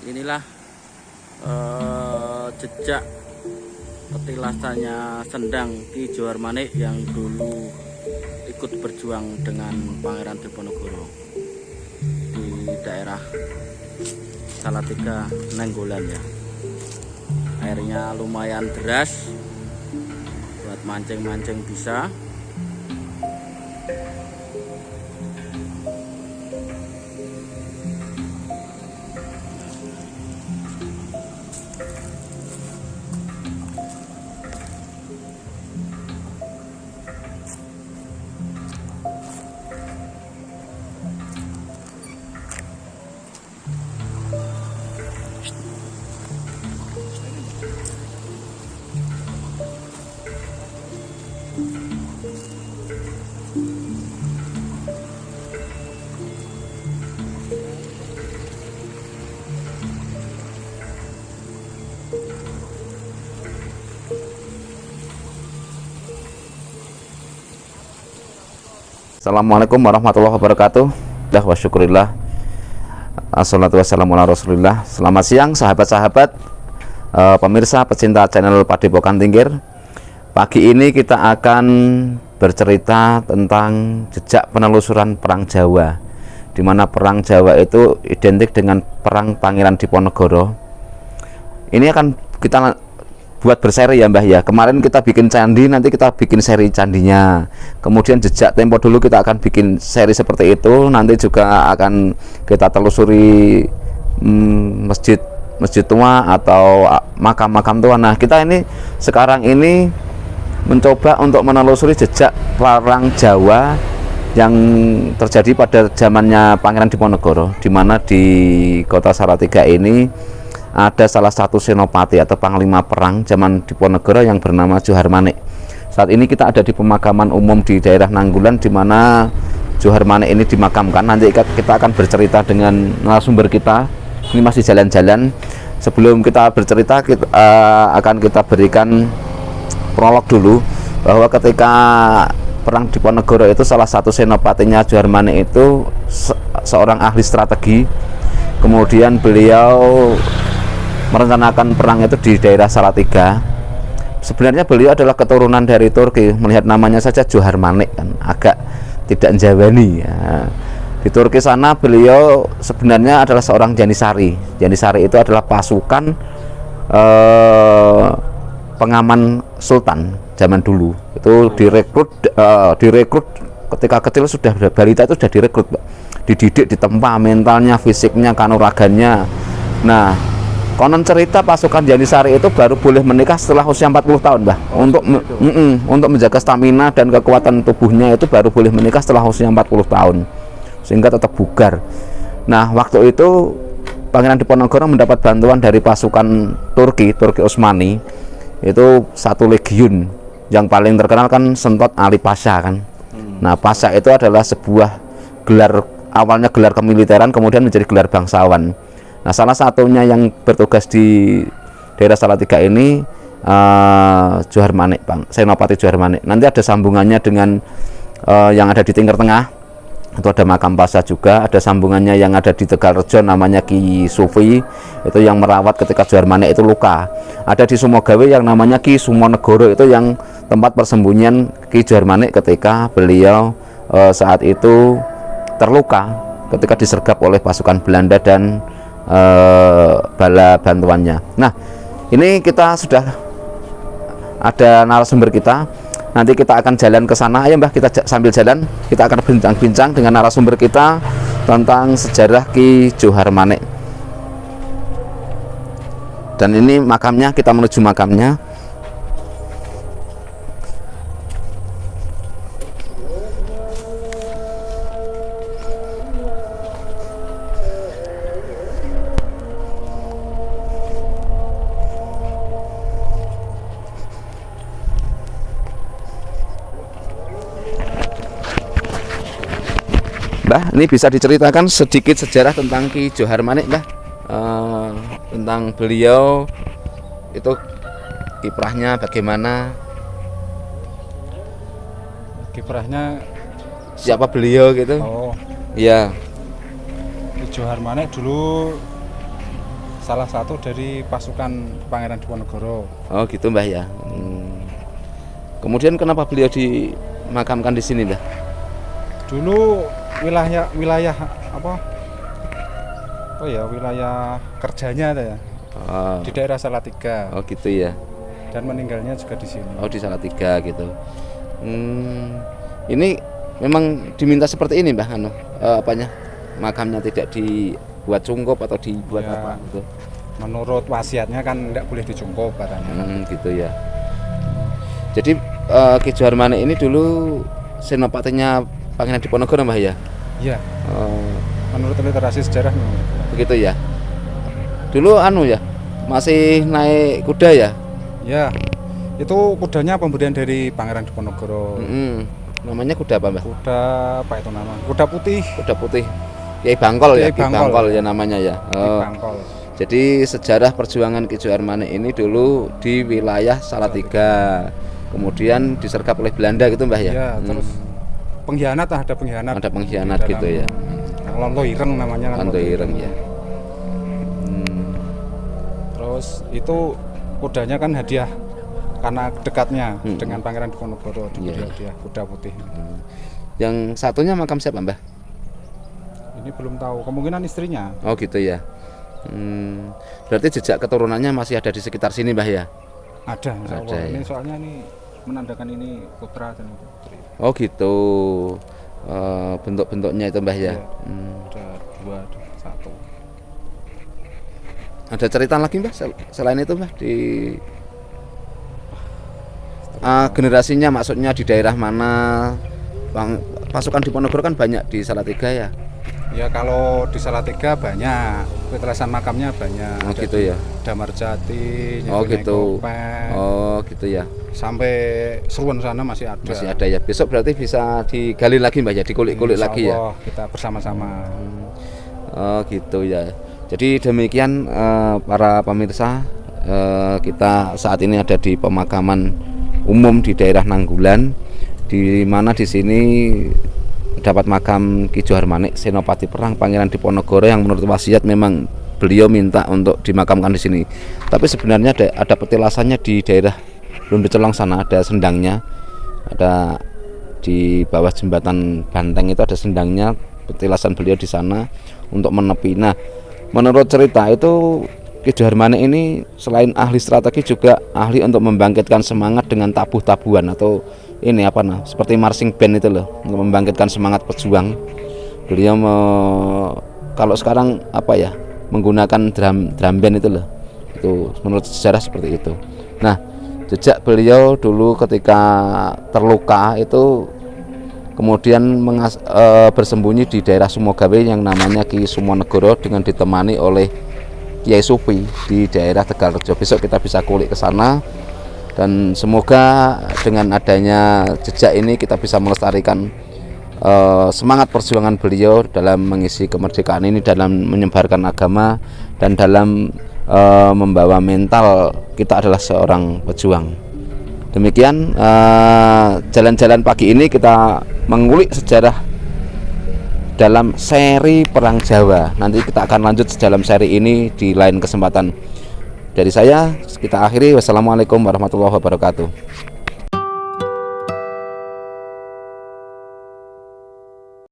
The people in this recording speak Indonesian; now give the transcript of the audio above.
Inilah jejak petilasannya Sendang Ki Johar Manik yang dulu ikut berjuang dengan Pangeran Diponegoro di daerah Salatiga Nainggolan ya. Airnya lumayan deras, buat mancing-mancing bisa. Assalamualaikum warahmatullahi wabarakatuh. Wa syukurillah. Assalatu wassalamu ala rasulillah. Selamat siang sahabat-sahabat, pemirsa pecinta channel Padepokan Tingkir. Pagi ini kita akan bercerita tentang jejak penelusuran Perang Jawa, di mana Perang Jawa itu identik dengan Perang Pangeran Diponegoro. Ini akan kita buat berseri ya Mbah ya. Kemarin kita bikin candi, nanti kita bikin seri candinya. Kemudian jejak tempo dulu kita akan bikin seri seperti itu. Nanti juga akan kita telusuri masjid tua atau makam-makam tua. Nah, kita ini sekarang ini mencoba untuk menelusuri jejak Perang Jawa yang terjadi pada zamannya Pangeran Diponegoro, di mana di kota Salatiga ini ada salah satu senopati atau panglima perang zaman Diponegoro yang bernama Johar Manik. Saat ini kita ada di pemakaman umum di daerah Nainggolan, di mana Johar Manik ini dimakamkan. Nanti kita akan bercerita dengan narasumber kita. Ini masih jalan-jalan. Sebelum kita bercerita, akan kita berikan prolog dulu bahwa ketika perang Diponegoro itu salah satu senopatinya Johar Manik itu seorang ahli strategi. Kemudian beliau merencanakan perang itu di daerah Salatiga. Sebenarnya beliau adalah keturunan dari Turki. Melihat namanya saja Johar Manik kan agak tidak Jawani ya. Di Turki sana beliau sebenarnya adalah seorang Janisari. Janisari itu adalah pasukan pengaman sultan zaman dulu. Itu direkrut ketika kecil, sudah balita itu sudah direkrut, Pak. Dididik, ditempa mentalnya, fisiknya, kanuragannya. Nah, konon cerita pasukan Janisari itu baru boleh menikah setelah usia 40 tahun, Mbah. Untuk menjaga stamina dan kekuatan tubuhnya itu baru boleh menikah setelah usia 40 tahun, sehingga tetap bugar. Nah, waktu itu Pangeran Diponegoro mendapat bantuan dari pasukan Turki Utsmani. Itu satu legiun. Yang paling terkenal kan Sentot Ali Pasha kan. Nah, Pasha itu adalah sebuah gelar, awalnya gelar kemiliteran, kemudian menjadi gelar bangsawan. Nah, salah satunya yang bertugas di daerah Salatiga ini Johar Manik, Bang, Senopati Johar Manik. Nanti ada sambungannya dengan yang ada di Tingkir Tengah, itu ada makam Pasha juga. Ada sambungannya yang ada di Tegalrejo, namanya Ki Sufi, itu yang merawat ketika Johar Manik itu luka. Ada di Sumogawe yang namanya Ki Sumonegoro, itu yang tempat persembunyian Ki Johar Manik ketika beliau saat itu terluka ketika disergap oleh pasukan Belanda dan bala bantuannya. Nah, ini kita sudah ada narasumber kita. Nanti kita akan jalan ke sana. Ayo Mbah, kita sambil jalan kita akan bincang-bincang dengan narasumber kita tentang sejarah Ki Johar Manik. Dan ini makamnya, kita menuju makamnya. Mbah, ini bisa diceritakan sedikit sejarah tentang Ki Johar Manik, Mbah? Tentang beliau itu kiprahnya bagaimana? Kiprahnya Siapa beliau gitu? Oh, Iya. Ki Johar Manik dulu salah satu dari pasukan Pangeran Diponegoro. Oh gitu Mbah ya. Kemudian kenapa beliau dimakamkan di sini Mbah? Dulu wilayah apa? Oh ya, wilayah kerjanya ada ya. Oh, Di daerah Salatiga. oh gitu ya. Dan meninggalnya juga di sini. Oh di Salatiga gitu. Ini memang diminta seperti ini Mbah apanya? Makamnya tidak dibuat cungkup atau dibuat Ya. apa gitu. Menurut wasiatnya kan tidak boleh dicungkup barangnya. Gitu ya. Jadi Ki Johar Manik ini dulu senopatinya Pangeran Diponegoro Mbah ya. Iya, Oh, menurut literasi sejarah memang. begitu ya. Dulu ya, masih naik kuda ya. Ya, itu kudanya pemberian dari Pangeran Diponegoro. Namanya kuda apa Mbah? Kuda apa itu nama? Kuda putih. Kuda putih. Kiai Bangkol ya, Kiai Kiai Bangkol. Bangkol ya namanya ya. Di Oh. Bangkol. Jadi sejarah perjuangan Ki Johar Manik ini dulu di wilayah Salatiga. Kemudian disergap oleh Belanda gitu Mbah ya. Ya, terus pengkhianat ada pengkhianat. Ada pengkhianat di dalam gitu ya. Lonto Ireng namanya kan. Lonto Ireng ya. Terus itu kudanya kan hadiah karena dekatnya dengan Pangeran Diponegoro diberi Iya. hadiah kuda putih. Yang satunya makam siapa Mbah? Ini belum tahu, kemungkinan istrinya. Oh gitu ya. Berarti jejak keturunannya masih ada di sekitar sini Mbah ya? Ada, insya Allah. Ada, ya. Ini soalnya ini menandakan ini putra dan putri. Oh gitu. Bentuk-bentuknya itu Mbah ya. Iya. Ada 2, ada 1. Ada cerita lagi Mbah selain itu Mbah di generasinya, maksudnya di daerah mana? Pasukan Diponegoro kan banyak di Salatiga ya. Ya kalau di Salatiga banyak, petelasan makamnya banyak. Oh Ada gitu di ya. Damarjati, Oh Nyai gitu. Kopeng, Oh gitu ya. sampai Seruan sana masih ada. Masih ada ya. Besok berarti bisa digali lagi Mbah ya, dikulik-kulik Insya lagi ya. Allah kita bersama-sama. Oh gitu ya. Jadi demikian para pemirsa, kita saat ini ada di pemakaman umum di daerah Nanggulan, di mana di sini dapat makam Ki Johar Manik, senopati perang Pangeran Diponegoro, yang menurut wasiat memang beliau minta untuk dimakamkan di sini. Tapi sebenarnya ada petilasannya di daerah Lundu Celong sana, ada sendangnya, ada di bawah jembatan Banteng itu ada sendangnya, petilasan beliau di sana untuk menepi. Nah, menurut cerita itu Ki Johar Manik ini selain ahli strategi juga ahli untuk membangkitkan semangat dengan tabuh-tabuhan atau ini apa seperti marching band itu loh, untuk membangkitkan semangat pejuang. Beliau kalau sekarang apa ya, menggunakan drum band itu loh. Itu menurut sejarah seperti itu. Nah, jejak beliau dulu ketika terluka itu kemudian bersembunyi di daerah Sumogawe yang namanya Ki Sumonegoro dengan ditemani oleh Kiai Sufi di daerah Tegalrejo. Besok kita bisa kulik ke sana, dan semoga dengan adanya jejak ini kita bisa melestarikan semangat perjuangan beliau dalam mengisi kemerdekaan ini, dalam menyebarkan agama, dan dalam membawa mental kita adalah seorang pejuang. Demikian jalan-jalan pagi ini kita mengulik sejarah dalam seri Perang Jawa. Nanti kita akan lanjut dalam seri ini di lain kesempatan. Dari saya kita akhiri, wassalamualaikum warahmatullahi wabarakatuh.